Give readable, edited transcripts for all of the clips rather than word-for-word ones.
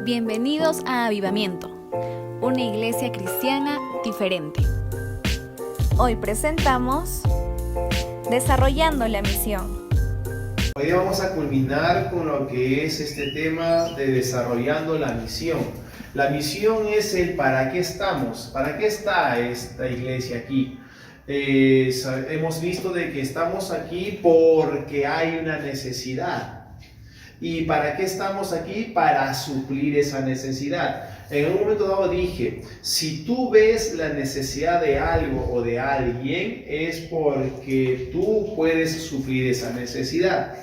Bienvenidos a Avivamiento, una iglesia cristiana diferente. Hoy presentamos Desarrollando la Misión. Hoy vamos a culminar con lo que es este tema de desarrollando la misión. La misión es el para qué estamos, para qué está esta iglesia aquí. Hemos visto de que estamos aquí porque hay una necesidad. ¿Y para qué estamos aquí? Para suplir esa necesidad. En un momento dado dije, si tú ves la necesidad de algo o de alguien, es porque tú puedes suplir esa necesidad.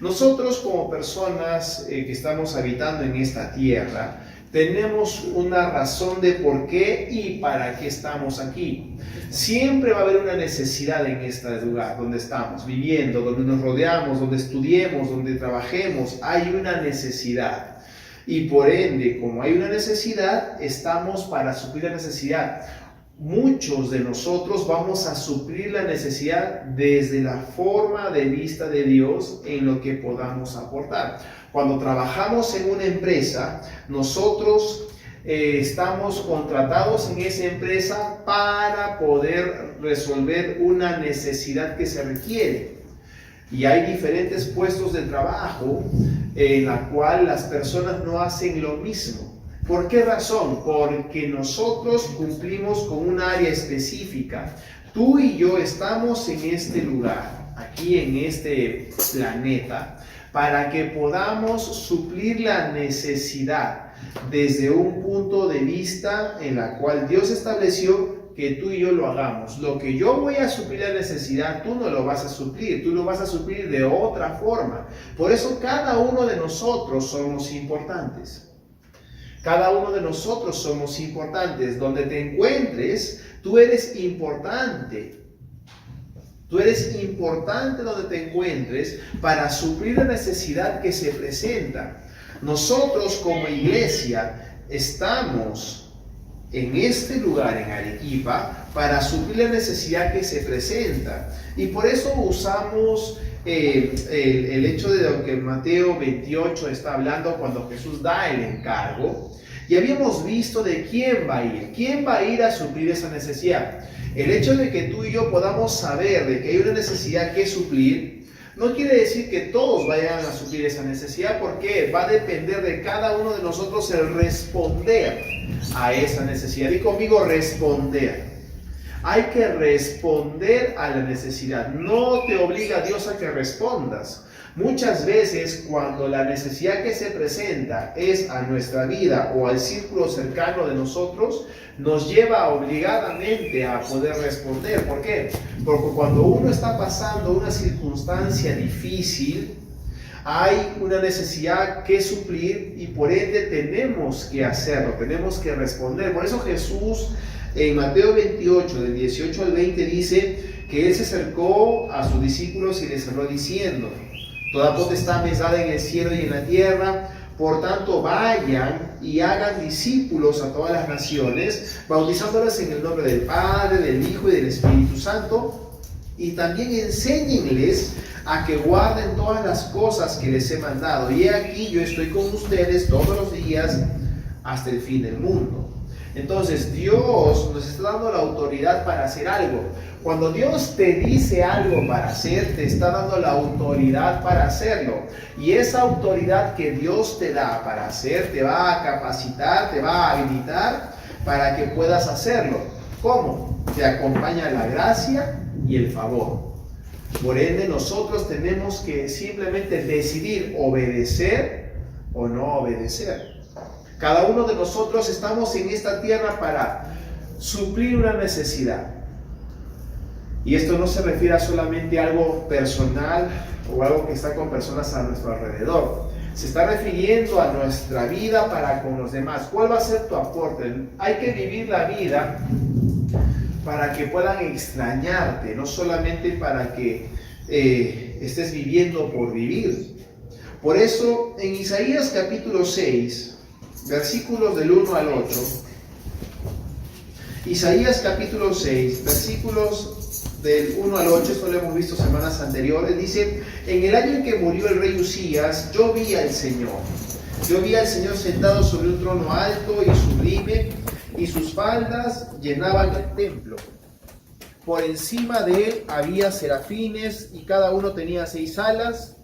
Nosotros como personas que estamos habitando en esta tierra, tenemos una razón de por qué y para qué estamos aquí. Siempre va a haber una necesidad en este lugar donde estamos viviendo, donde nos rodeamos, donde estudiemos, donde trabajemos. Hay una necesidad. Y por ende, como hay una necesidad, estamos para suplir la necesidad. Muchos de nosotros vamos a suplir la necesidad desde la forma de vista de Dios en lo que podamos aportar. Cuando trabajamos en una empresa, nosotros estamos contratados en esa empresa para poder resolver una necesidad que se requiere. Y hay diferentes puestos de trabajo en la cual las personas no hacen lo mismo. ¿Por qué razón? Porque nosotros cumplimos con un área específica. Tú y yo estamos en este lugar, aquí en este planeta, para que podamos suplir la necesidad desde un punto de vista en la cual Dios estableció que tú y yo lo hagamos. Lo que yo voy a suplir la necesidad, tú no lo vas a suplir, tú lo vas a suplir de otra forma. Por eso cada uno de nosotros somos importantes. Cada uno de nosotros somos importantes. Donde te encuentres, tú eres importante. Tú eres importante donde te encuentres para suplir la necesidad que se presenta. Nosotros como iglesia estamos en este lugar, en Arequipa, para suplir la necesidad que se presenta. Y por eso usamos el hecho de lo que Mateo 28 está hablando cuando Jesús da el encargo. Y habíamos visto de quién va a ir. ¿Quién va a ir a suplir esa necesidad? El hecho de que tú y yo podamos saber de que hay una necesidad que suplir, no quiere decir que todos vayan a suplir esa necesidad, porque va a depender de cada uno de nosotros el responder a esa necesidad. Y conmigo, responder. Hay que responder a la necesidad. No te obliga Dios a que respondas. Muchas veces cuando la necesidad que se presenta es a nuestra vida o al círculo cercano de nosotros, nos lleva obligadamente a poder responder. ¿Por qué? Porque cuando uno está pasando una circunstancia difícil, hay una necesidad que suplir y por ende tenemos que hacerlo, tenemos que responder. Por eso Jesús en Mateo 28, del 18 al 20 dice que Él se acercó a sus discípulos y les habló diciendo: toda potestad me es dada en el cielo y en la tierra, por tanto vayan y hagan discípulos a todas las naciones, bautizándolas en el nombre del Padre, del Hijo y del Espíritu Santo, y también enséñenles a que guarden todas las cosas que les he mandado. Y he aquí, yo estoy con ustedes todos los días hasta el fin del mundo. Entonces Dios nos está dando la autoridad para hacer algo. Cuando Dios te dice algo para hacer, te está dando la autoridad para hacerlo. Y esa autoridad que Dios te da para hacer, te va a capacitar, te va a habilitar para que puedas hacerlo. ¿Cómo? Te acompaña la gracia y el favor. Por ende, nosotros tenemos que simplemente decidir obedecer o no obedecer. Cada uno de nosotros estamos en esta tierra para suplir una necesidad. Y esto no se refiere a solamente algo personal o algo que está con personas a nuestro alrededor. Se está refiriendo a nuestra vida para con los demás. ¿Cuál va a ser tu aporte? Hay que vivir la vida para que puedan extrañarte, no solamente para que estés viviendo por vivir. Por eso, en Isaías capítulo 6, versículos del 1 al 8, Isaías capítulo 6, versículos del 1 al 8, esto lo hemos visto semanas anteriores, dice: en el año en que murió el rey Usías, yo vi al Señor Yo vi al Señor sentado sobre un trono alto y sublime, y sus faldas llenaban el templo. Por encima de él había serafines, y cada uno tenía 6 alas.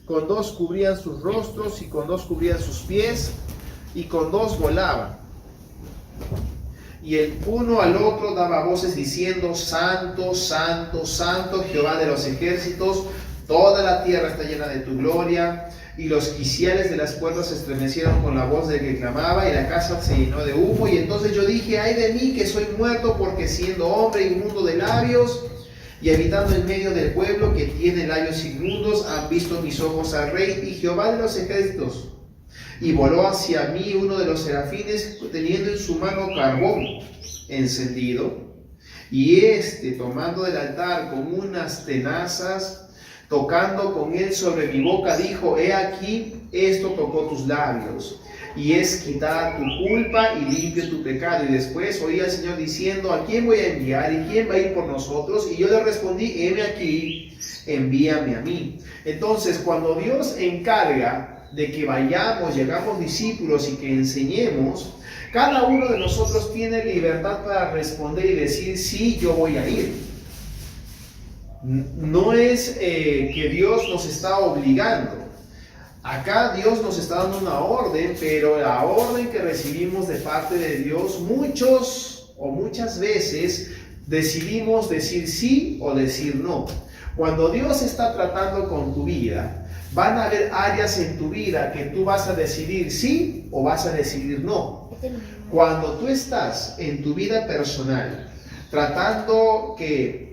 Con 2 cubrían sus rostros, y con 2 cubrían sus pies, y con 2 volaban. Y el uno al otro daba voces diciendo: Santo, Santo, Santo, Jehová de los ejércitos, toda la tierra está llena de tu gloria. Y los quiciales de las puertas se estremecieron con la voz del que clamaba, y la casa se llenó de humo. Y entonces yo dije: ay de mí, que soy muerto, porque siendo hombre inmundo de labios, y habitando en medio del pueblo que tiene labios inmundos, han visto mis ojos al Rey y Jehová de los ejércitos. Y voló hacia mí uno de los serafines, teniendo en su mano carbón encendido, y tomando del altar con unas tenazas, tocando con él sobre mi boca, dijo: he aquí, esto tocó tus labios, y es quitada tu culpa y limpio tu pecado. Y después oí al Señor diciendo: ¿a quién voy a enviar? ¿Y quién va a ir por nosotros? Y yo le respondí: heme aquí, envíame a mí. Entonces, cuando Dios encarga de que vayamos, llegamos discípulos y que enseñemos, cada uno de nosotros tiene libertad para responder y decir: sí, yo voy a ir. No es que Dios nos está obligando. Acá Dios nos está dando una orden, pero la orden que recibimos de parte de Dios, muchos o muchas veces decidimos decir sí o decir no. Cuando Dios está tratando con tu vida, van a haber áreas en tu vida que tú vas a decidir sí o vas a decidir no. Cuando tú estás en tu vida personal tratando que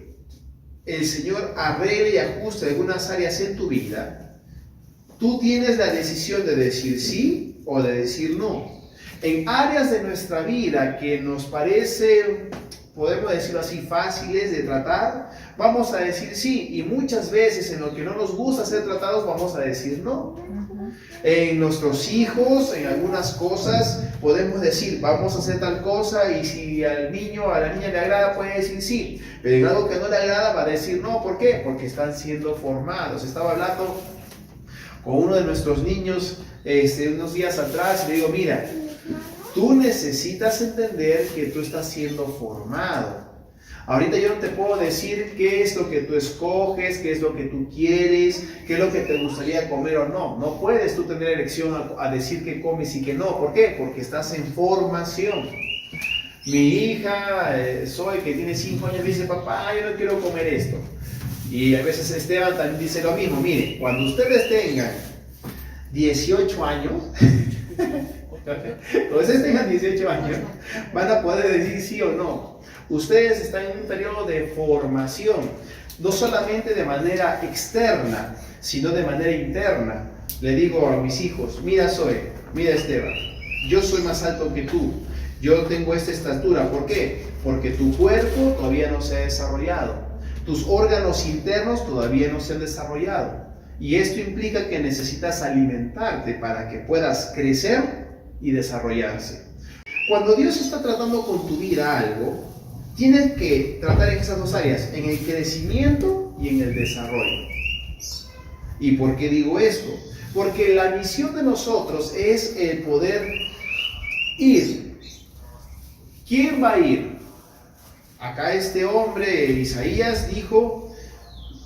el Señor arregle y ajuste algunas áreas en tu vida, tú tienes la decisión de decir sí o de decir no. En áreas de nuestra vida que nos parece, podemos decirlo así, fáciles de tratar, vamos a decir sí, y muchas veces en lo que no nos gusta ser tratados vamos a decir no. En nuestros hijos, en algunas cosas, podemos decir vamos a hacer tal cosa, y si al niño o a la niña le agrada puede decir sí, pero en algo que no le agrada va a decir no. ¿Por qué? Porque están siendo formados. Estaba hablando con uno de nuestros niños unos días atrás y le digo: mira, tú necesitas entender que tú estás siendo formado. Ahorita yo no te puedo decir qué es lo que tú escoges, qué es lo que tú quieres, qué es lo que te gustaría comer o no. No puedes tú tener elección a decir qué comes y qué no. ¿Por qué? Porque estás en formación. Mi hija, Zoe, que tiene 5 años, dice: papá, yo no quiero comer esto. Y a veces Esteban también dice lo mismo. Mire, cuando ustedes tengan 18 años, cuando ustedes tengan 18 años, van a poder decir sí o no. Ustedes están en un periodo de formación, no solamente de manera externa, sino de manera interna. Le digo a mis hijos: mira Zoe, mira Esteban, yo soy más alto que tú, yo tengo esta estatura. ¿Por qué? Porque tu cuerpo todavía no se ha desarrollado, tus órganos internos todavía no se han desarrollado, y esto implica que necesitas alimentarte para que puedas crecer y desarrollarse. Cuando Dios está tratando con tu vida algo, tienes que tratar en esas dos áreas, en el crecimiento y en el desarrollo. ¿Y por qué digo esto? Porque la misión de nosotros es el poder ir. ¿Quién va a ir? Acá este hombre, Isaías, dijo: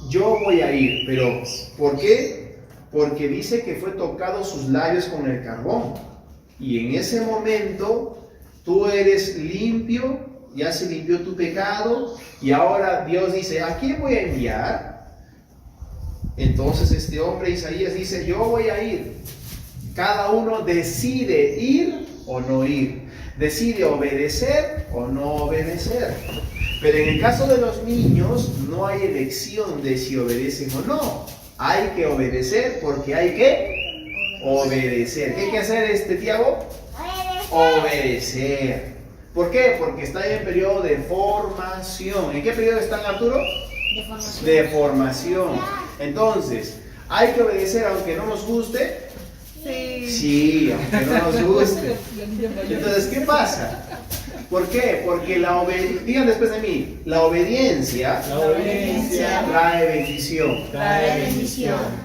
yo voy a ir. ¿Pero por qué? Porque dice que fue tocado sus labios con el carbón. Y en ese momento tú eres limpio, ya se limpió tu pecado, y ahora Dios dice: ¿a quién voy a enviar? Entonces este hombre Isaías dice: yo voy a ir. Cada uno decide ir o no ir, decide obedecer o no obedecer. Pero en el caso de los niños no hay elección de si obedecen o no. Hay que obedecer porque hay que obedecer. ¿Qué hay que hacer, Tiago? Obedecer. ¿Por qué? Porque está en el periodo de formación. ¿En qué periodo están, Arturo? De formación. De formación. Entonces, ¿hay que obedecer aunque no nos guste? Sí. Sí, aunque no nos guste. Entonces, ¿qué pasa? ¿Por qué? Porque digan después de mí, la obediencia trae bendición.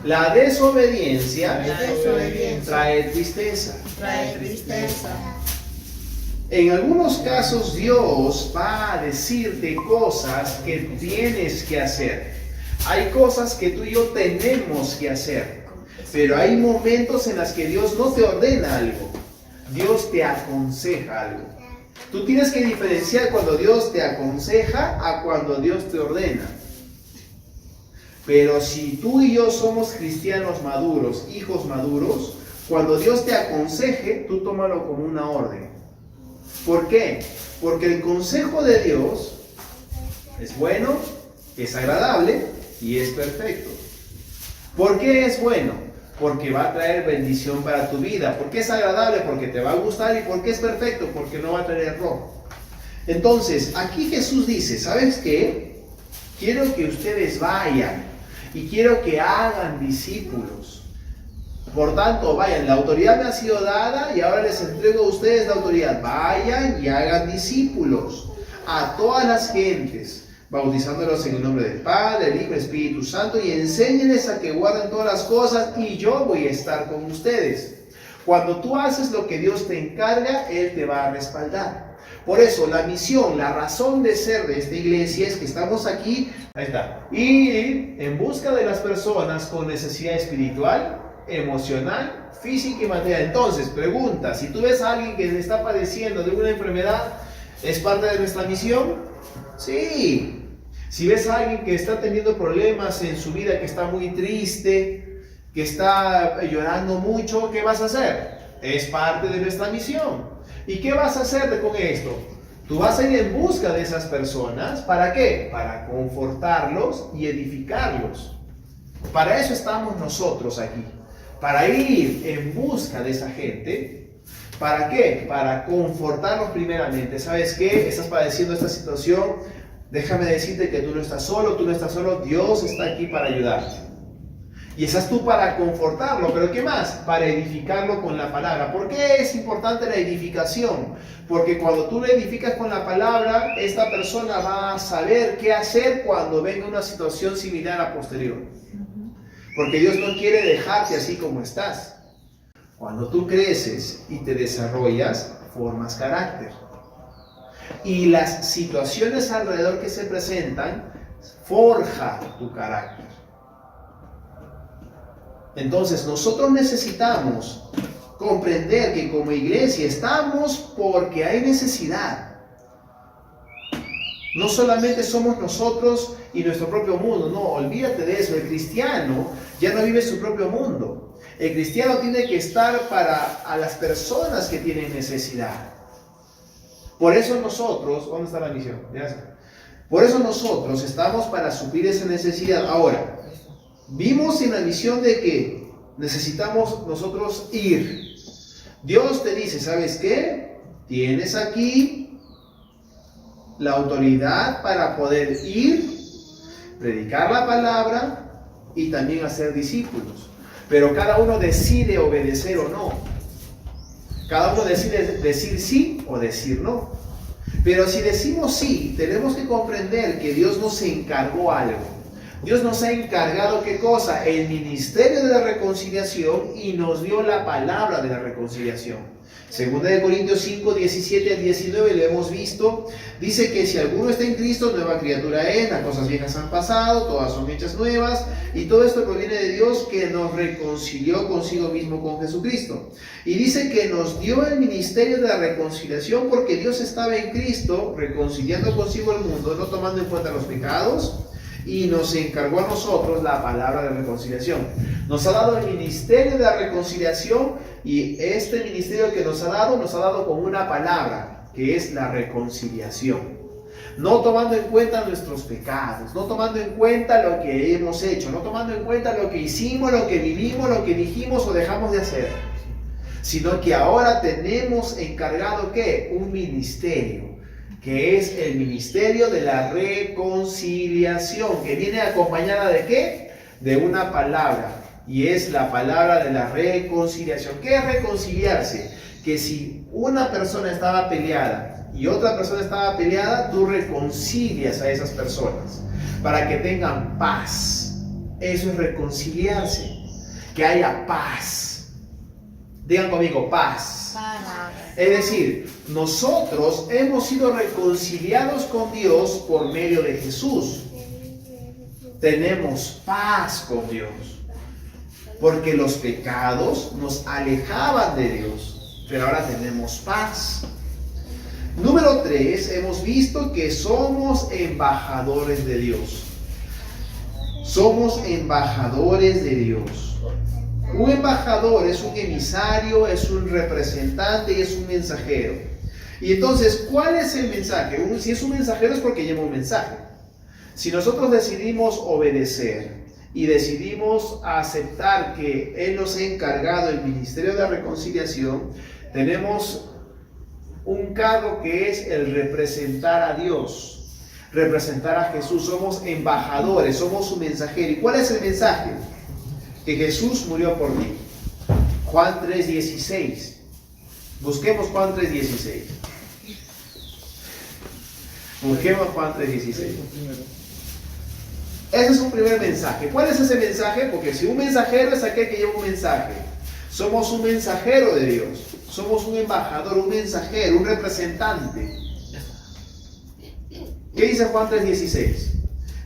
La desobediencia trae tristeza. En algunos casos Dios va a decirte cosas que tienes que hacer. Hay cosas que tú y yo tenemos que hacer. Pero hay momentos en los que Dios no te ordena algo. Dios te aconseja algo. Tú tienes que diferenciar cuando Dios te aconseja a cuando Dios te ordena. Pero si tú y yo somos cristianos maduros, hijos maduros, cuando Dios te aconseje, tú tómalo como una orden. ¿Por qué? Porque el consejo de Dios es bueno, es agradable y es perfecto. ¿Por qué es bueno? Porque va a traer bendición para tu vida. ¿Por qué es agradable? Porque te va a gustar. ¿Y por qué es perfecto? Porque no va a traer error. Entonces, aquí Jesús dice, ¿sabes qué? Quiero que ustedes vayan y quiero que hagan discípulos. Por tanto, vayan. La autoridad me ha sido dada y ahora les entrego a ustedes la autoridad. Vayan y hagan discípulos a todas las gentes, bautizándolos en el nombre del Padre, del Hijo y Espíritu Santo, y enséñenles a que guarden todas las cosas, y yo voy a estar con ustedes. Cuando tú haces lo que Dios te encarga, Él te va a respaldar. Por eso, la misión, la razón de ser de esta iglesia es que estamos aquí, ahí está, ir en busca de las personas con necesidad espiritual, emocional, física y material. Entonces, pregunta, si tú ves a alguien que está padeciendo de una enfermedad, ¿es parte de nuestra misión? Sí. Si ves a alguien que está teniendo problemas en su vida, que está muy triste, que está llorando mucho, ¿qué vas a hacer? Es parte de nuestra misión. ¿Y qué vas a hacer con esto? Tú vas a ir en busca de esas personas. ¿Para qué? Para confortarlos y edificarlos. Para eso estamos nosotros aquí. Para ir en busca de esa gente. ¿Para qué? Para confortarlos primeramente. ¿Sabes qué? Estás padeciendo esta situación. Déjame decirte que tú no estás solo. Dios está aquí para ayudarte. Y estás tú para confortarlo. ¿Pero qué más? Para edificarlo con la palabra. ¿Por qué es importante la edificación? Porque cuando tú lo edificas con la palabra, esta persona va a saber qué hacer cuando venga una situación similar a posterior. Porque Dios no quiere dejarte así como estás. Cuando tú creces y te desarrollas, formas carácter. Y las situaciones alrededor que se presentan, forja tu carácter. Entonces, nosotros necesitamos comprender que como iglesia estamos porque hay necesidad. No solamente somos nosotros y nuestro propio mundo, no, olvídate de eso. El cristiano ya no vive su propio mundo. El cristiano tiene que estar para a las personas que tienen necesidad. Por eso nosotros, ¿dónde está la misión? Por eso nosotros estamos para suplir esa necesidad. Ahora, vimos en la misión de que necesitamos nosotros ir. Dios te dice, ¿sabes qué? Tienes aquí la autoridad para poder ir, predicar la palabra y también hacer discípulos. Pero cada uno decide obedecer o no. Cada uno decide decir sí o decir no. Pero si decimos sí, tenemos que comprender que Dios nos encargó algo. Dios nos ha encargado, ¿qué cosa? El ministerio de la reconciliación, y nos dio la palabra de la reconciliación. Segunda de Corintios 5, 17 al 19 lo hemos visto. Dice que si alguno está en Cristo, nueva criatura es, las cosas viejas han pasado, todas son hechas nuevas, y todo esto proviene de Dios, que nos reconcilió consigo mismo con Jesucristo. Y dice que nos dio el ministerio de la reconciliación porque Dios estaba en Cristo reconciliando consigo el mundo, no tomando en cuenta los pecados, y nos encargó a nosotros la palabra de reconciliación. Nos ha dado el ministerio de la reconciliación, y este ministerio que nos ha dado con una palabra, que es la reconciliación. No tomando en cuenta nuestros pecados, no tomando en cuenta lo que hemos hecho, no tomando en cuenta lo que hicimos, lo que vivimos, lo que dijimos o dejamos de hacer, sino que ahora tenemos encargado, ¿qué? Un ministerio, que es el ministerio de la reconciliación, que viene acompañada de ¿qué? De una palabra, y es la palabra de la reconciliación. ¿Qué es reconciliarse? Que si una persona estaba peleada y otra persona estaba peleada, tú reconcilias a esas personas para que tengan paz. Eso es reconciliarse, que haya paz. Digan conmigo, paz. Es decir, nosotros hemos sido reconciliados con Dios por medio de Jesús. Tenemos paz con Dios, porque los pecados nos alejaban de Dios, pero ahora tenemos paz. Número 3, hemos visto que somos embajadores de Dios. Somos embajadores de Dios. Un embajador es un emisario, es un representante y es un mensajero. Y entonces, ¿cuál es el mensaje? Si es un mensajero es porque lleva un mensaje. Si nosotros decidimos obedecer y decidimos aceptar que Él nos ha encargado el ministerio de la reconciliación, tenemos un cargo que es el representar a Dios, representar a Jesús. Somos embajadores, somos su mensajero. ¿Y cuál es el mensaje? Que Jesús murió por ti. Juan 3:16. Busquemos Juan 3:16. Busquemos Juan 3:16. Ese es un primer mensaje. ¿Cuál es ese mensaje? Porque si un mensajero es aquel que lleva un mensaje. Somos un mensajero de Dios. Somos un embajador, un mensajero, un representante. ¿Qué dice Juan 3:16?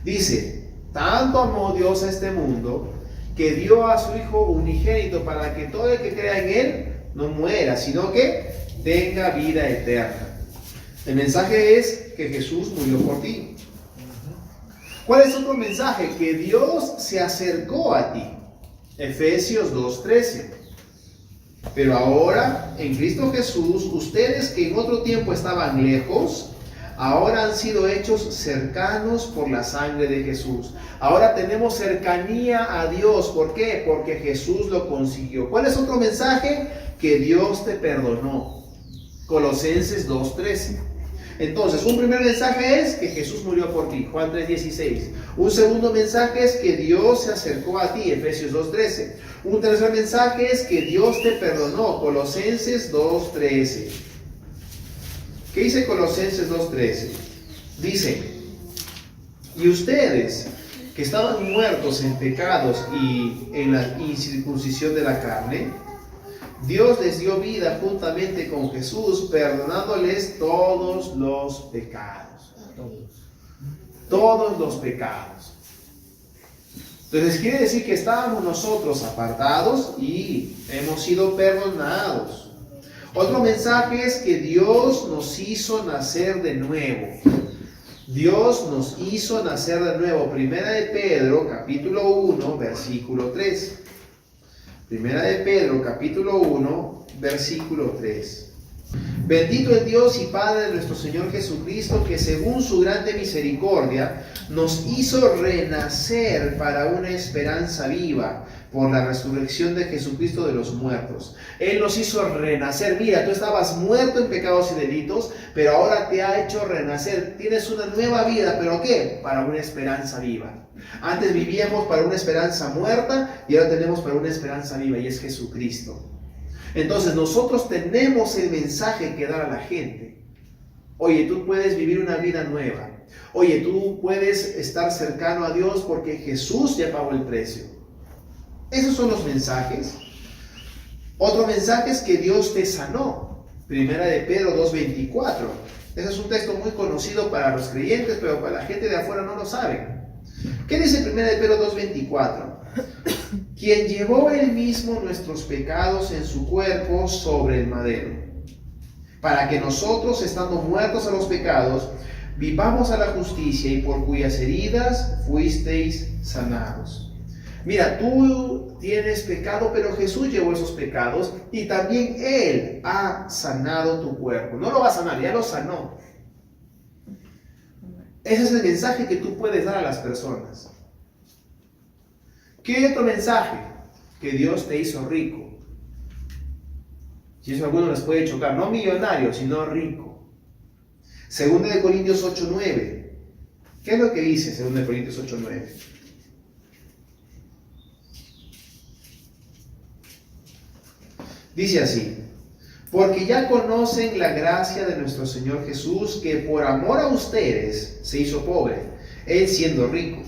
Dice, tanto amó Dios a este mundo que dio a su Hijo unigénito para que todo el que crea en Él no muera, sino que tenga vida eterna. El mensaje es que Jesús murió por ti. ¿Cuál es otro mensaje? Que Dios se acercó a ti. Efesios 2:13. Pero ahora, en Cristo Jesús, ustedes que en otro tiempo estaban lejos, ahora han sido hechos cercanos por la sangre de Jesús. Ahora tenemos cercanía a Dios. ¿Por qué? Porque Jesús lo consiguió. ¿Cuál es otro mensaje? Que Dios te perdonó. Colosenses 2:13. Entonces, un primer mensaje es que Jesús murió por ti, Juan 3:16. Un segundo mensaje es que Dios se acercó a ti, Efesios 2:13. Un tercer mensaje es que Dios te perdonó, Colosenses 2:13. ¿Qué dice Colosenses 2:13? Dice, y ustedes que estaban muertos en pecados y en la incircuncisión de la carne, Dios les dio vida juntamente con Jesús, perdonándoles todos los pecados. Todos los pecados. Entonces quiere decir que estábamos nosotros apartados y hemos sido perdonados. Otro mensaje es que Dios nos hizo nacer de nuevo. Dios nos hizo nacer de nuevo. Primera de Pedro, capítulo 1, versículo 3. Primera de Pedro, capítulo 1, versículo 3. Bendito el Dios y Padre de nuestro Señor Jesucristo, que según su grande misericordia nos hizo renacer para una esperanza viva por la resurrección de Jesucristo de los muertos. Él nos hizo renacer. Mira, tú estabas muerto en pecados y delitos, pero ahora te ha hecho renacer. Tienes una nueva vida, ¿pero qué? Para una esperanza viva. Antes vivíamos para una esperanza muerta y ahora tenemos para una esperanza viva, y es Jesucristo. Entonces nosotros tenemos el mensaje que dar a la gente. Oye, tú puedes vivir una vida nueva. Oye, tú puedes estar cercano a Dios porque Jesús ya pagó el precio. Esos son los mensajes. Otro mensaje es que Dios te sanó. Primera de Pedro 2:24. Ese es un texto muy conocido para los creyentes, pero para la gente de afuera no lo saben. ¿Qué dice Primera de Pedro 2:24? Quien llevó él mismo nuestros pecados en su cuerpo sobre el madero, para que nosotros, estando muertos a los pecados, vivamos a la justicia, y por cuyas heridas fuisteis sanados. Mira, tú tienes pecado, pero Jesús llevó esos pecados y también Él ha sanado tu cuerpo. No lo va a sanar, ya lo sanó. Ese es el mensaje que tú puedes dar a las personas. ¿Qué otro mensaje? Que Dios te hizo rico. Si eso a algunos les puede chocar, no millonario, sino rico. Segunda de Corintios 8:9. ¿Qué es lo que dice Segunda de Corintios 8:9? Dice así: porque ya conocen la gracia de nuestro Señor Jesús, que por amor a ustedes se hizo pobre, Él siendo rico.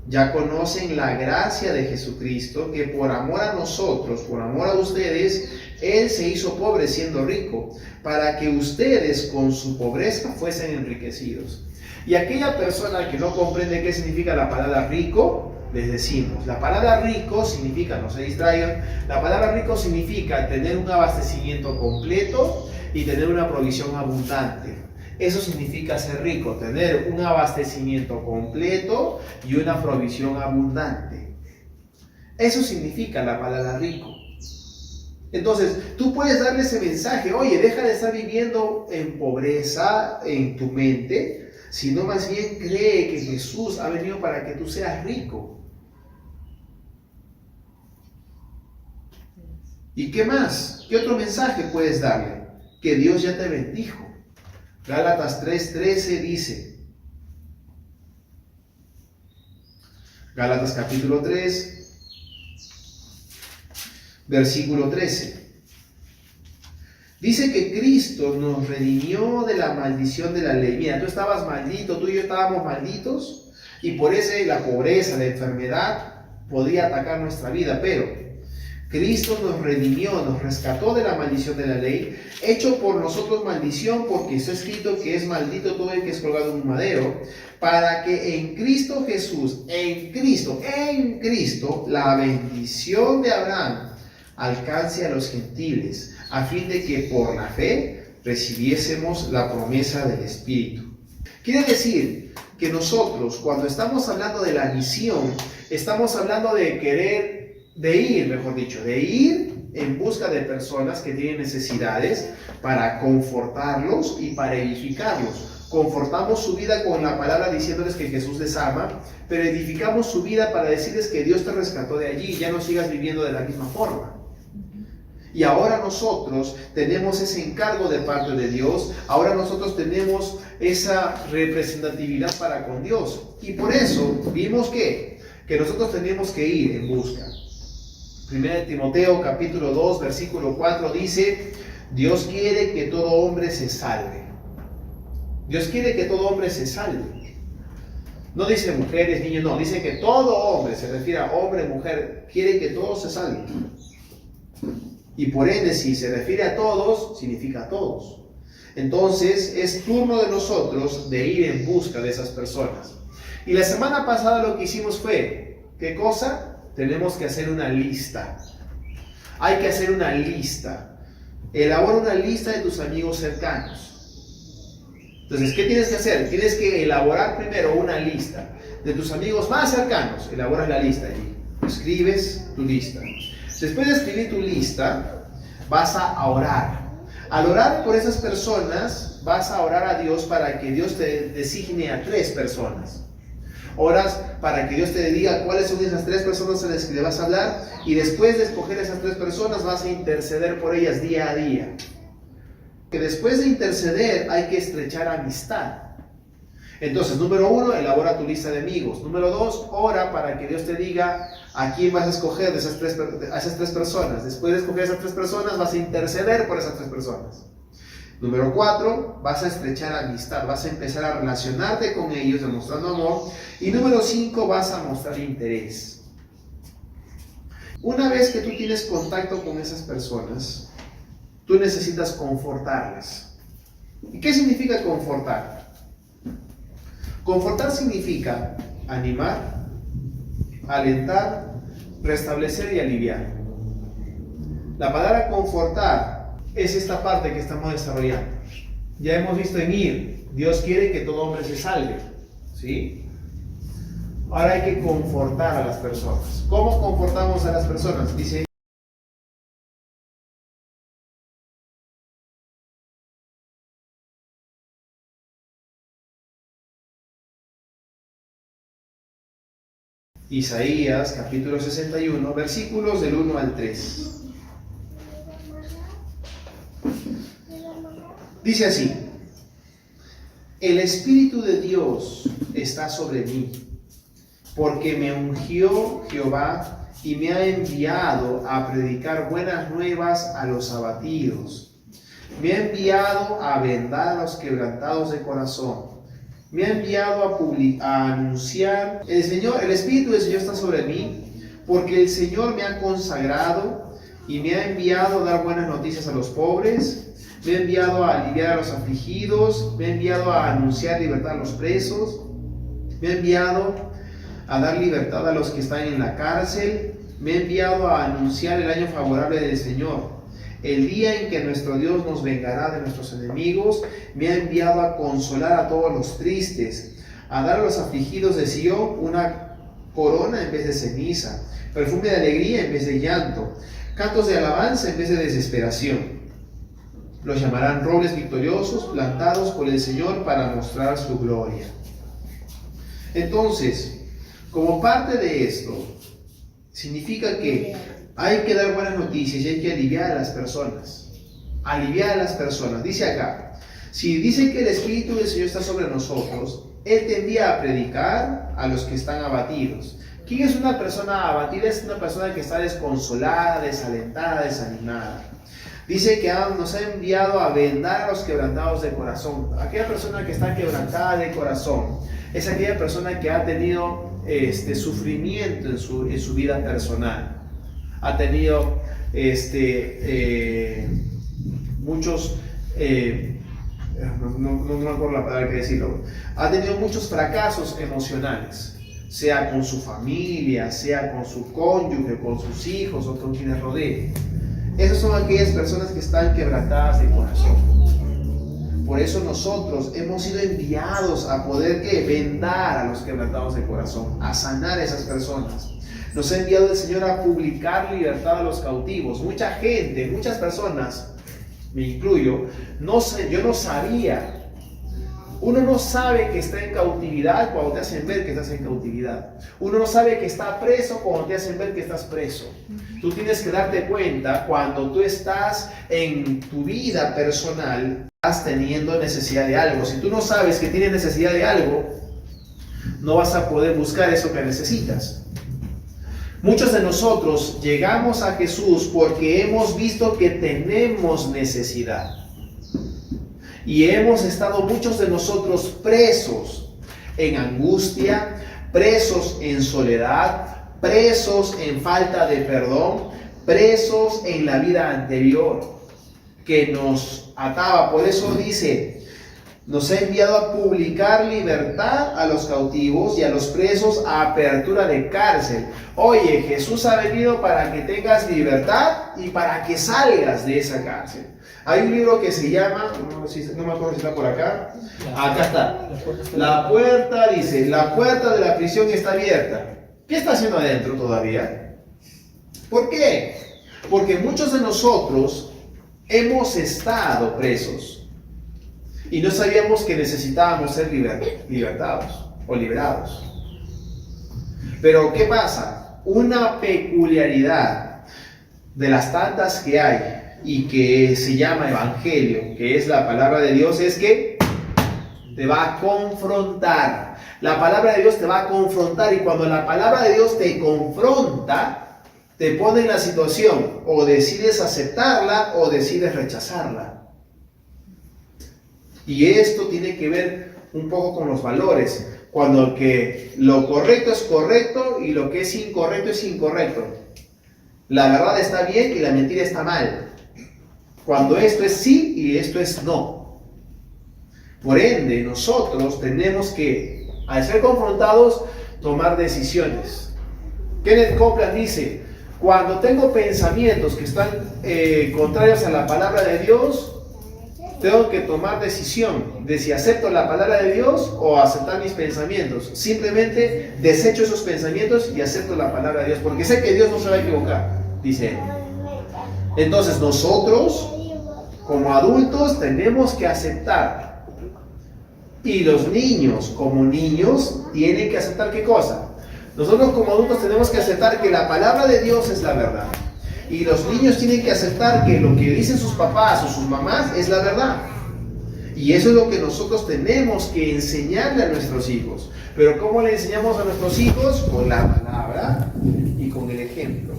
Ya conocen la gracia de Jesucristo, que por amor a nosotros, por amor a ustedes, Él se hizo pobre siendo rico, para que ustedes con su pobreza fuesen enriquecidos. Y aquella persona que no comprende qué significa la palabra rico, les decimos, la palabra rico significa, no se distraigan, la palabra rico significa tener un abastecimiento completo y tener una provisión abundante. Eso significa ser rico, tener un abastecimiento completo y una provisión abundante. Eso significa la palabra rico. Entonces, tú puedes darle ese mensaje: oye, deja de estar viviendo en pobreza en tu mente, sino más bien cree que Jesús ha venido para que tú seas rico. ¿Y qué más? ¿Qué otro mensaje puedes darle? Que Dios ya te bendijo. Gálatas 3:13 dice, Gálatas capítulo 3, versículo 13. Dice que Cristo nos redimió de la maldición de la ley. Mira, tú estabas maldito, tú y yo estábamos malditos, y por eso la pobreza, la enfermedad podía atacar nuestra vida, pero Cristo nos redimió, nos rescató de la maldición de la ley, hecho por nosotros maldición, porque está escrito que es maldito todo el que es colgado en un madero, para que en Cristo Jesús, en Cristo, la bendición de Abraham alcance a los gentiles, a fin de que por la fe recibiésemos la promesa del Espíritu. Quiere decir que nosotros, cuando estamos hablando de la misión, estamos hablando de ir en busca de personas que tienen necesidades, para confortarlos y para edificarlos. Confortamos su vida con la palabra diciéndoles que Jesús les ama, pero edificamos su vida para decirles que Dios te rescató de allí y ya no sigas viviendo de la misma forma. Y ahora nosotros tenemos ese encargo de parte de Dios, ahora nosotros tenemos esa representatividad para con Dios. Y por eso vimos que nosotros tenemos que ir en busca. 1 Timoteo capítulo 2 versículo 4 dice: Dios quiere que todo hombre se salve. Dios quiere que todo hombre se salve. No dice mujeres, niños, no, dice que todo hombre, se refiere a hombre, mujer, quiere que todos se salven. Y por ende, si se refiere a todos, significa a todos. Entonces, es turno de nosotros de ir en busca de esas personas. Y la semana pasada lo que hicimos fue, ¿qué cosa? Tenemos que hacer una lista. Hay que hacer una lista. Elabora una lista de tus amigos cercanos. Entonces, ¿qué tienes que hacer? Tienes que elaborar primero una lista de tus amigos más cercanos. Elaboras la lista allí. Escribes tu lista. Después de escribir tu lista, vas a orar. Al orar por esas personas, vas a orar a Dios para que Dios te designe a 3 personas. Oras para que Dios te diga cuáles son esas 3 personas a las que le vas a hablar, y después de escoger esas 3 personas vas a interceder por ellas día a día. Que después de interceder hay que estrechar amistad. Entonces, número 1, elabora tu lista de amigos. Número 2, ora para que Dios te diga a quién vas a escoger de esas 3 personas. Después de escoger esas 3 personas, vas a interceder por esas 3 personas. Número 4, vas a estrechar amistad, vas a empezar a relacionarte con ellos demostrando amor. Y número 5, vas a mostrar interés. Una vez que tú tienes contacto con esas personas, tú necesitas confortarlas. ¿Y qué significa confortar? Confortar significa animar, alentar, restablecer y aliviar. La palabra confortar es esta parte que estamos desarrollando. Ya hemos visto en ir, Dios quiere que todo hombre se salve, ¿sí? Ahora hay que confortar a las personas. ¿Cómo confortamos a las personas? Dice Isaías capítulo 61, versículos del 1 al 3. Dice así: el Espíritu de Dios está sobre mí, porque me ungió Jehová y me ha enviado a predicar buenas nuevas a los abatidos. Me ha enviado a vendar a los quebrantados de corazón. Me ha enviado a anunciar. El Espíritu del Señor está sobre mí, porque el Señor me ha consagrado y me ha enviado a dar buenas noticias a los pobres. Me ha enviado a aliviar a los afligidos. Me ha enviado a anunciar libertad a los presos. Me ha enviado a dar libertad a los que están en la cárcel. Me ha enviado a anunciar el año favorable del Señor, el día en que nuestro Dios nos vengará de nuestros enemigos. Me ha enviado a consolar a todos los tristes, a dar a los afligidos de Sion una corona en vez de ceniza, perfume de alegría en vez de llanto, cantos de alabanza en vez de desesperación. Los llamarán robles victoriosos, plantados por el Señor para mostrar su gloria. Entonces, como parte de esto, significa que hay que dar buenas noticias y hay que aliviar a las personas. Aliviar a las personas. Dice acá, si dice que el Espíritu del Señor está sobre nosotros, Él te envía a predicar a los que están abatidos. ¿Quién es una persona abatida? Es una persona que está desconsolada, desalentada, desanimada. Dice que nos ha enviado a vendar a los quebrantados de corazón. Aquella persona que está quebrantada de corazón es aquella persona que ha tenido sufrimiento en su vida personal. Ha tenido muchos, no me acuerdo la palabra que decirlo, ha tenido muchos fracasos emocionales, sea con su familia, sea con su cónyuge, con sus hijos o con quienes rodeen. Esas son aquellas personas que están quebrantadas de corazón. Por eso nosotros hemos sido enviados a poder vendar a los quebrantados de corazón, a sanar a esas personas. Nos ha enviado el Señor a publicar libertad a los cautivos. Mucha gente, muchas personas, me incluyo, yo no sabía. Uno no sabe que está en cautividad cuando te hacen ver que estás en cautividad. Uno no sabe que está preso cuando te hacen ver que estás preso. Tú tienes que darte cuenta cuando tú estás en tu vida personal, estás teniendo necesidad de algo. Si tú no sabes que tienes necesidad de algo, no vas a poder buscar eso que necesitas. Muchos de nosotros llegamos a Jesús porque hemos visto que tenemos necesidad. Y hemos estado muchos de nosotros presos en angustia, presos en soledad, presos en falta de perdón, presos en la vida anterior que nos ataba. Por eso dice, nos ha enviado a publicar libertad a los cautivos y a los presos a apertura de cárcel. Oye, Jesús ha venido para que tengas libertad y para que salgas de esa cárcel. Hay un libro que se llama, no me acuerdo si está por acá. Acá está. La puerta, dice, la puerta de la prisión está abierta. ¿Qué está haciendo adentro todavía? ¿Por qué? Porque muchos de nosotros hemos estado presos y no sabíamos que necesitábamos ser libertados o liberados. Pero ¿qué pasa? Una peculiaridad de las tantas que hay y que se llama evangelio, que es la palabra de Dios, es que te va a confrontar. La palabra de Dios te va a confrontar, y cuando la palabra de Dios te confronta, te pone en la situación, o decides aceptarla o decides rechazarla. Y esto tiene que ver un poco con los valores, cuando lo correcto es correcto y lo que es incorrecto es incorrecto. La verdad está bien y la mentira está mal. Cuando esto es sí y esto es no. Por ende, nosotros tenemos que, al ser confrontados, tomar decisiones. Kenneth Copeland dice, cuando tengo pensamientos que están contrarios a la palabra de Dios, tengo que tomar decisión de si acepto la palabra de Dios o aceptar mis pensamientos. Simplemente desecho esos pensamientos y acepto la palabra de Dios, porque sé que Dios no se va a equivocar, dice él. Entonces nosotros, como adultos, tenemos que aceptar. Y los niños, como niños, tienen que aceptar ¿qué cosa? Nosotros como adultos tenemos que aceptar que la palabra de Dios es la verdad. Y los niños tienen que aceptar que lo que dicen sus papás o sus mamás es la verdad. Y eso es lo que nosotros tenemos que enseñarle a nuestros hijos. Pero ¿cómo le enseñamos a nuestros hijos? Con la palabra y con con el ejemplo.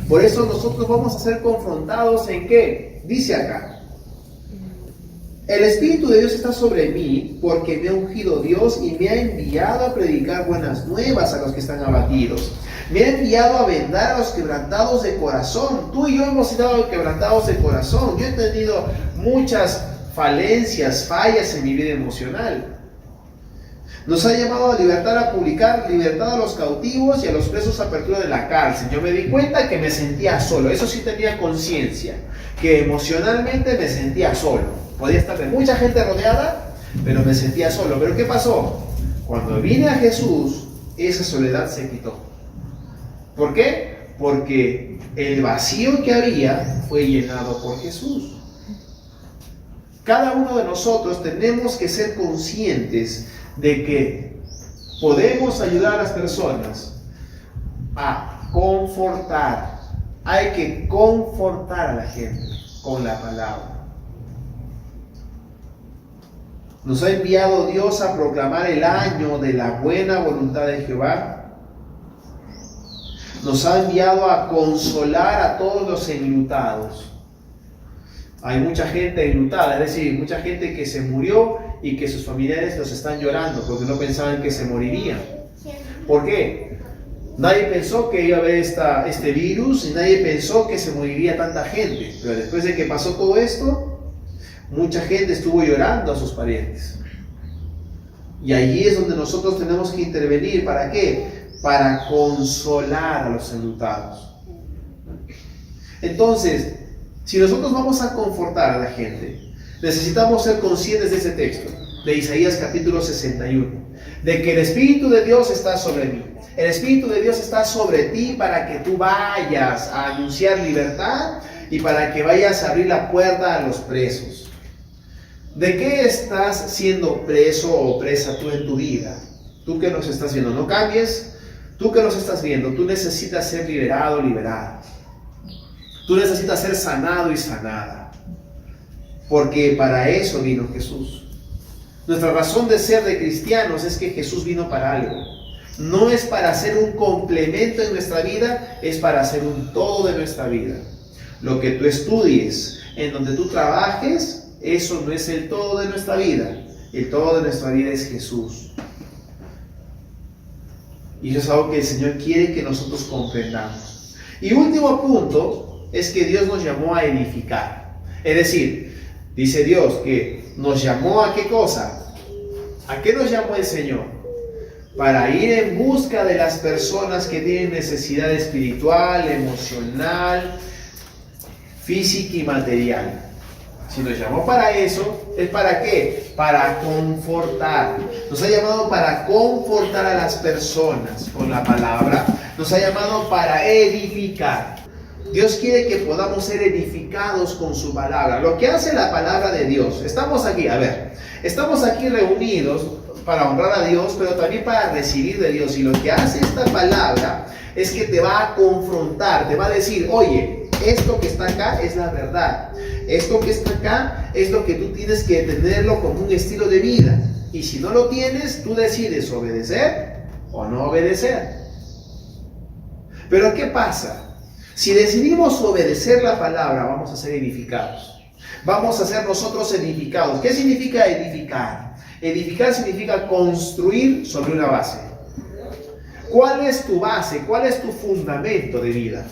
Por eso nosotros vamos a ser confrontados en qué. Dice acá: el Espíritu de Dios está sobre mí porque me ha ungido Dios y me ha enviado a predicar buenas nuevas a los que están abatidos. Me ha enviado a vendar a los quebrantados de corazón. Tú y yo hemos sido quebrantados de corazón. Yo he tenido muchas falencias, fallas en mi vida emocional. Nos ha llamado a libertad, a publicar libertad a los cautivos y a los presos, apertura de la cárcel. Yo me di cuenta que me sentía solo. Eso sí tenía conciencia, que emocionalmente me sentía solo. Podía estar de mucha gente rodeada, pero me sentía solo. ¿Pero qué pasó? Cuando vine a Jesús, esa soledad se quitó. ¿Por qué? Porque el vacío que había fue llenado por Jesús. Cada uno de nosotros tenemos que ser conscientes de que podemos ayudar a las personas a confortar. Hay que confortar a la gente con la palabra. Nos ha enviado Dios a proclamar el año de la buena voluntad de Jehová. Nos ha enviado a consolar a todos los enlutados. Hay mucha gente enlutada, es decir, mucha gente que se murió y que sus familiares los están llorando porque no pensaban que se morirían. ¿Por qué? Nadie pensó que iba a haber este virus y nadie pensó que se moriría tanta gente. Pero después de que pasó todo esto, mucha gente estuvo llorando a sus parientes. Y allí es donde nosotros tenemos que intervenir. ¿Para qué? Para consolar a los enlutados. Entonces, si nosotros vamos a confortar a la gente, necesitamos ser conscientes de ese texto, de Isaías capítulo 61, de que el Espíritu de Dios está sobre mí. El Espíritu de Dios está sobre ti para que tú vayas a anunciar libertad y para que vayas a abrir la puerta a los presos. ¿De qué estás siendo preso o presa tú en tu vida? Tú que nos estás viendo, no cambies. Tú que nos estás viendo, tú necesitas ser liberado o liberada. Tú necesitas ser sanado y sanada. Porque para eso vino Jesús. Nuestra razón de ser de cristianos es que Jesús vino para algo. No es para ser un complemento en nuestra vida, es para ser un todo de nuestra vida. Lo que tú estudies, en donde tú trabajes, eso no es el todo de nuestra vida. El todo de nuestra vida es Jesús. Y eso es algo que el Señor quiere que nosotros comprendamos. Y último punto es que Dios nos llamó a edificar. Es decir, dice Dios que nos llamó a ¿qué cosa? ¿A qué nos llamó el Señor? Para ir en busca de las personas que tienen necesidad espiritual, emocional, física y material. Si nos llamó para eso, ¿es para qué? Para confortar. Nos ha llamado para confortar a las personas con la palabra. Nos ha llamado para edificar. Dios quiere que podamos ser edificados con su palabra. Lo que hace la palabra de Dios. Estamos aquí reunidos para honrar a Dios, pero también para recibir de Dios. Y lo que hace esta palabra es que te va a confrontar, te va a decir, oye, esto que está acá es la verdad. Esto que está acá es lo que tú tienes que tenerlo como un estilo de vida. Y si no lo tienes, tú decides obedecer o no obedecer. Pero ¿qué pasa? Si decidimos obedecer la palabra, vamos a ser edificados. Vamos a ser nosotros edificados. ¿Qué significa edificar? Edificar significa construir sobre una base. ¿Cuál es tu base? ¿Cuál es tu fundamento de vida?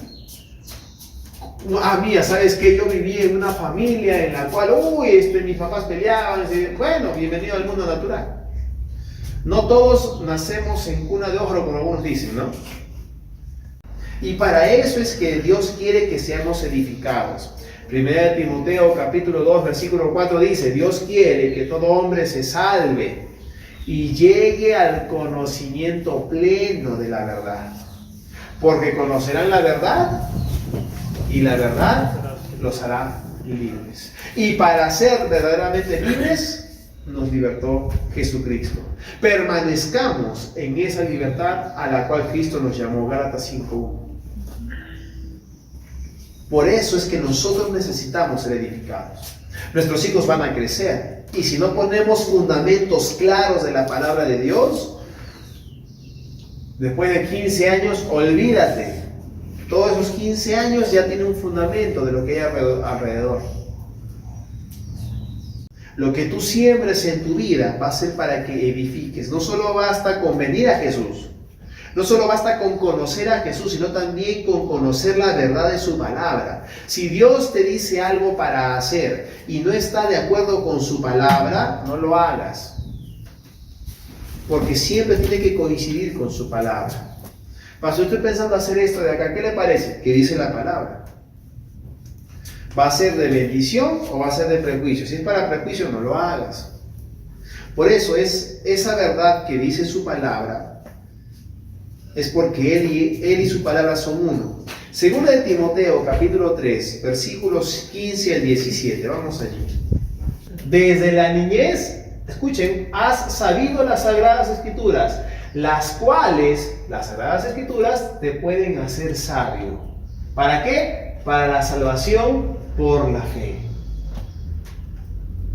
Mía, ¿sabes qué? Yo viví en una familia en la cual, mis papás peleaban. Bueno, bienvenido al mundo natural. No todos nacemos en cuna de oro, como algunos dicen, ¿no? Y para eso es que Dios quiere que seamos edificados. 1 Timoteo capítulo 2, versículo 4 dice, Dios quiere que todo hombre se salve y llegue al conocimiento pleno de la verdad. Porque conocerán la verdad y la verdad los hará libres. Y para ser verdaderamente libres, nos libertó Jesucristo. Permanezcamos en esa libertad a la cual Cristo nos llamó. Gálatas 5:1. Por eso es que nosotros necesitamos ser edificados. Nuestros hijos van a crecer. Y si no ponemos fundamentos claros de la palabra de Dios, Después de 15 años, olvídate. Todos esos 15 años ya tiene un fundamento de lo que hay alrededor. Lo que tú siembres en tu vida va a ser para que edifiques. No solo basta con venir a Jesús, no solo basta con conocer a Jesús, sino también con conocer la verdad de su palabra. Si Dios te dice algo para hacer y no está de acuerdo con su palabra, no lo hagas. Porque siempre tiene que coincidir con su palabra. Pastor, estoy pensando hacer esto de acá, ¿qué le parece? ¿Qué dice la palabra? ¿Va a ser de bendición o va a ser de prejuicio? Si es para prejuicio, no lo hagas. Por eso es esa verdad que dice su palabra, es porque Él y su palabra son uno. Segunda de Timoteo, capítulo 3, versículos 15 al 17. Vamos allí. Desde la niñez, escuchen, has sabido las Sagradas Escrituras, las cuales, las Sagradas Escrituras, te pueden hacer sabio. ¿Para qué? Para la salvación por la fe.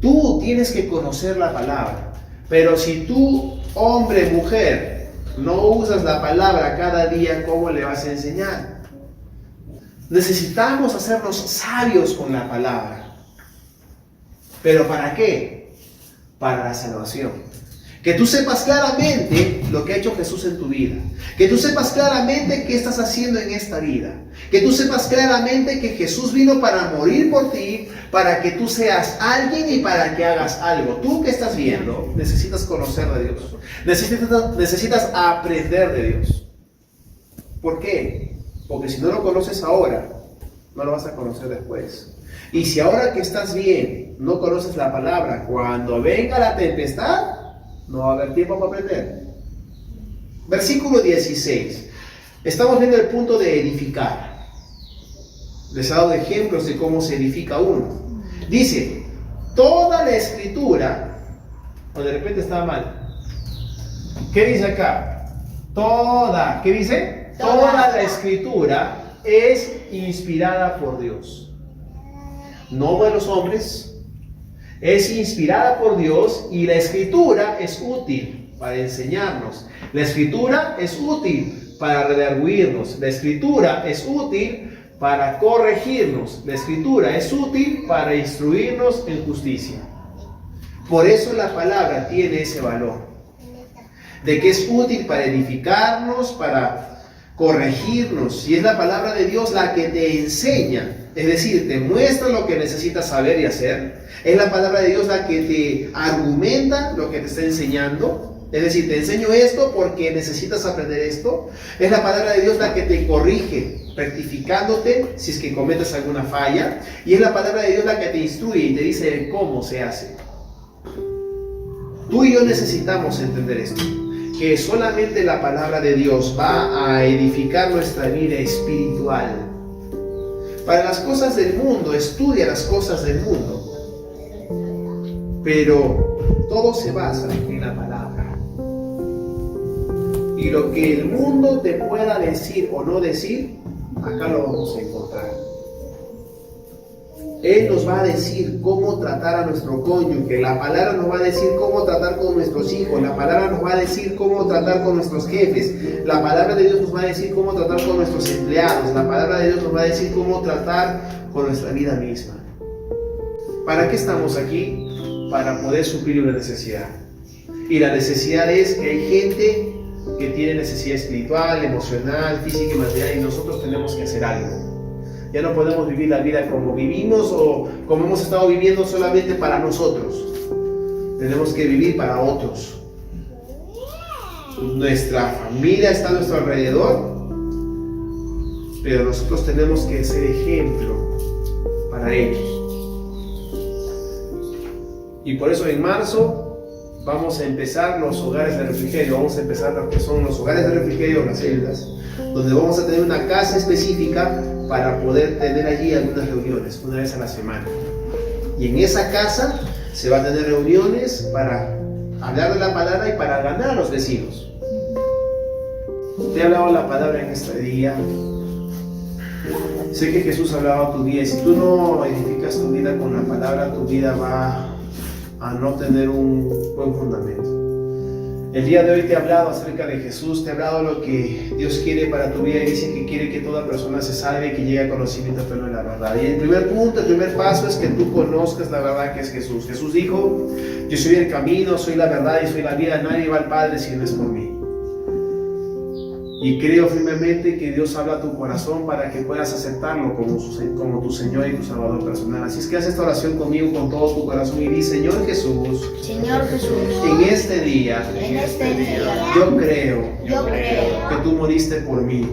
Tú tienes que conocer la palabra, pero si tú, hombre, mujer, no usas la palabra cada día, ¿cómo le vas a enseñar? Necesitamos hacernos sabios con la palabra. ¿Pero para qué? Para la salvación. Que tú sepas claramente lo que ha hecho Jesús en tu vida. Que tú sepas claramente qué estás haciendo en esta vida. Que tú sepas claramente que Jesús vino para morir por ti, para que tú seas alguien y para que hagas algo. Tú que estás viendo, necesitas conocer de Dios. Necesitas aprender de Dios. ¿Por qué? Porque si no lo conoces ahora, no lo vas a conocer después. Y si ahora que estás bien, no conoces la palabra, cuando venga la tempestad, no va a haber tiempo para aprender. Versículo 16. Estamos viendo el punto de edificar. Les he dado ejemplos de cómo se edifica uno. Dice, toda la escritura, o de repente estaba mal. ¿Qué dice acá? Toda, ¿qué dice? Toda la escritura es inspirada por Dios. No de los hombres. Es inspirada por Dios y la escritura es útil para enseñarnos. La escritura es útil para redarguirnos. La escritura es útil para corregirnos. La escritura es útil para instruirnos en justicia. Por eso la palabra tiene ese valor. De que es útil para edificarnos, para corregirnos. Y es la palabra de Dios la que te enseña. Es decir, te muestra lo que necesitas saber y hacer. Es la palabra de Dios la que te argumenta lo que te está enseñando. Es decir, te enseño esto porque necesitas aprender esto. Es la palabra de Dios la que te corrige, rectificándote si es que cometes alguna falla. Y es la palabra de Dios la que te instruye y te dice cómo se hace. Tú y yo necesitamos entender esto. Que solamente la palabra de Dios va a edificar nuestra vida espiritual. Para las cosas del mundo, estudia las cosas del mundo. Pero todo se basa en la palabra. Y lo que el mundo te pueda decir o no decir, acá lo vamos a encontrar. Él nos va a decir cómo tratar a nuestro cónyuge. La palabra nos va a decir cómo tratar con nuestros hijos. La palabra nos va a decir cómo tratar con nuestros jefes. La palabra de Dios nos va a decir cómo tratar con nuestros empleados. La palabra de Dios nos va a decir cómo tratar con nuestra vida misma. ¿Para qué estamos aquí? Para poder suplir una necesidad. Y la necesidad es que hay gente que tiene necesidad espiritual, emocional, física y material, y nosotros tenemos que hacer algo. Ya no podemos vivir la vida como vivimos o como hemos estado viviendo solamente para nosotros. Tenemos que vivir para otros. Nuestra familia está a nuestro alrededor, pero nosotros tenemos que ser ejemplo para ellos. Y por eso en marzo vamos a empezar los hogares de refrigerio. Vamos a empezar lo que son los hogares de refrigerio, las celdas, donde vamos a tener una casa específica para poder tener allí algunas reuniones una vez a la semana. Y en esa casa se va a tener reuniones para hablar de la palabra y para ganar a los vecinos. Te he hablado la palabra en este día. Sé que Jesús hablaba a tu vida, y si tú no edificas tu vida con la palabra, tu vida va a no tener un buen fundamento. El día de hoy te he hablado acerca de Jesús, te he hablado lo que Dios quiere para tu vida y dice que quiere que toda persona se salve y que llegue al conocimiento pleno de la verdad. Y el primer punto, el primer paso es que tú conozcas la verdad que es Jesús. Jesús dijo, yo soy el camino, soy la verdad y soy la vida, nadie va al Padre si no es por mí. Y creo firmemente que Dios habla a tu corazón para que puedas aceptarlo como tu Señor y tu Salvador personal. Así es que haz esta oración conmigo con todo tu corazón y di, Señor Jesús, en este día, yo creo que tú moriste por mí.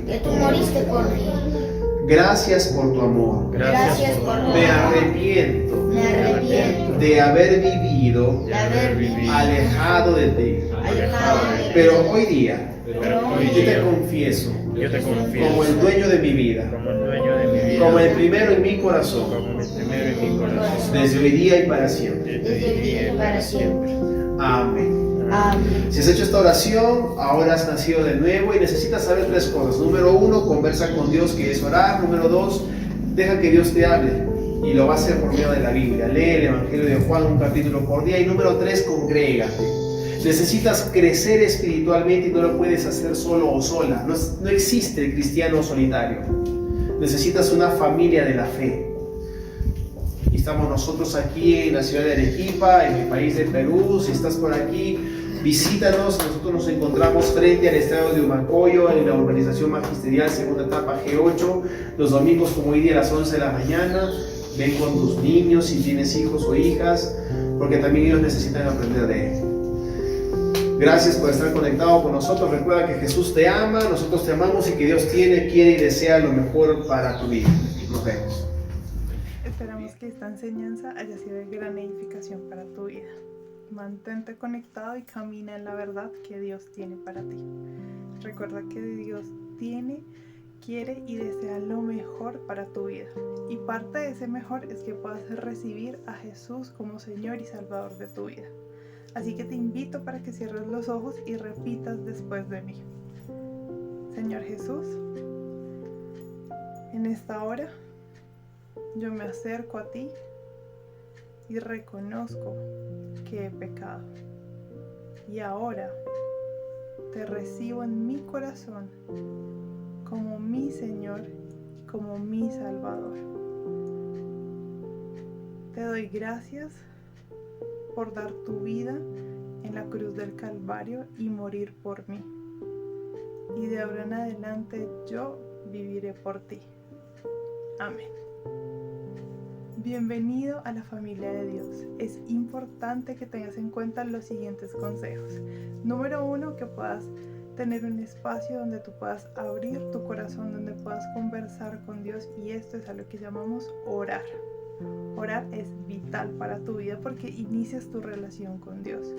Gracias por tu amor. Me arrepiento de haber vivido alejado de ti. Pero hoy día, yo te confieso como el dueño de mi vida, como el primero en mi corazón, desde hoy día y para siempre. Amén. Si has hecho esta oración, ahora has nacido de nuevo y necesitas saber 3 cosas. Número 1, conversa con Dios, que es orar. Número 2, deja que Dios te hable y lo va a hacer por medio de la Biblia. Lee el Evangelio de Juan, un capítulo por día. Y número 3, congrégate. Necesitas crecer espiritualmente y no lo puedes hacer solo o sola. No existe el cristiano solitario. Necesitas una familia de la fe. Y estamos nosotros aquí en la ciudad de Arequipa, en el país de Perú. Si estás por aquí, visítanos. Nosotros nos encontramos frente al estadio de Humacoyo, en la urbanización magisterial, segunda etapa G8, los domingos como hoy día a las 11 de la mañana. Ven con tus niños si tienes hijos o hijas, porque también ellos necesitan aprender de Él. Gracias por estar conectado con nosotros. Recuerda que Jesús te ama, nosotros te amamos y que Dios quiere y desea lo mejor para tu vida. Nos vemos. Esperamos que esta enseñanza haya sido de gran edificación para tu vida. Mantente conectado y camina en la verdad que Dios tiene para ti. Recuerda que Dios tiene, quiere y desea lo mejor para tu vida. Y parte de ese mejor es que puedas recibir a Jesús como Señor y Salvador de tu vida. Así que te invito para que cierres los ojos y repitas después de mí. Señor Jesús, en esta hora yo me acerco a ti y reconozco que he pecado. Y ahora te recibo en mi corazón como mi Señor y como mi Salvador. Te doy gracias por dar tu vida en la cruz del Calvario y morir por mí. Y de ahora en adelante yo viviré por ti. Amén. Bienvenido a la familia de Dios. Es importante que tengas en cuenta los siguientes consejos. Número 1, que puedas tener un espacio donde tú puedas abrir tu corazón, donde puedas conversar con Dios, y esto es a lo que llamamos orar. Orar es vital para tu vida porque inicias tu relación con Dios.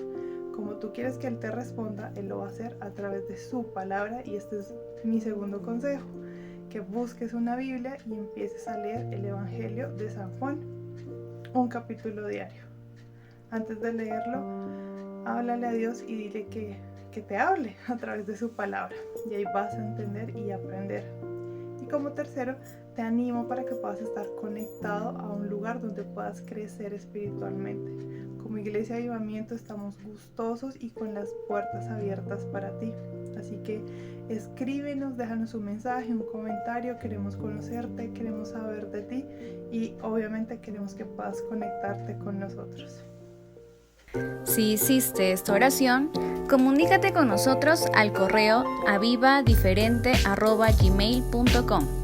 Como tú quieres que Él te responda, Él lo va a hacer a través de su palabra, y este es mi segundo consejo, que busques una Biblia y empieces a leer el Evangelio de San Juan, un capítulo diario. Antes de leerlo, háblale a Dios y dile que te hable a través de su palabra, y ahí vas a entender y aprender. Y como tercero, te animo para que puedas estar conectado a un lugar donde puedas crecer espiritualmente. Como Iglesia Avivamiento estamos gustosos y con las puertas abiertas para ti. Así que escríbenos, déjanos un mensaje, un comentario. Queremos conocerte, queremos saber de ti y obviamente queremos que puedas conectarte con nosotros. Si hiciste esta oración, comunícate con nosotros al correo avivadiferente@gmail.com.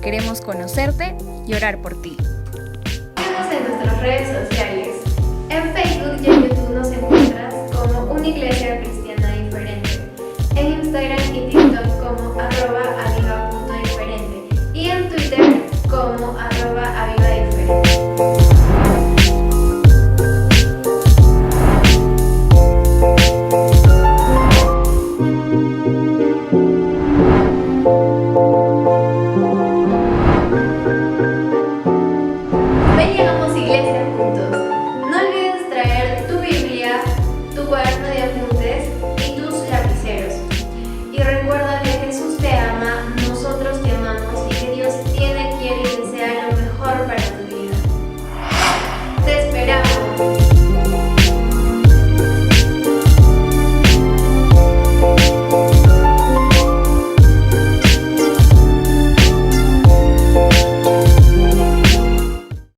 Queremos conocerte y orar por ti. Síguenos en nuestras redes sociales. En Facebook y en YouTube nos encuentras como Una Iglesia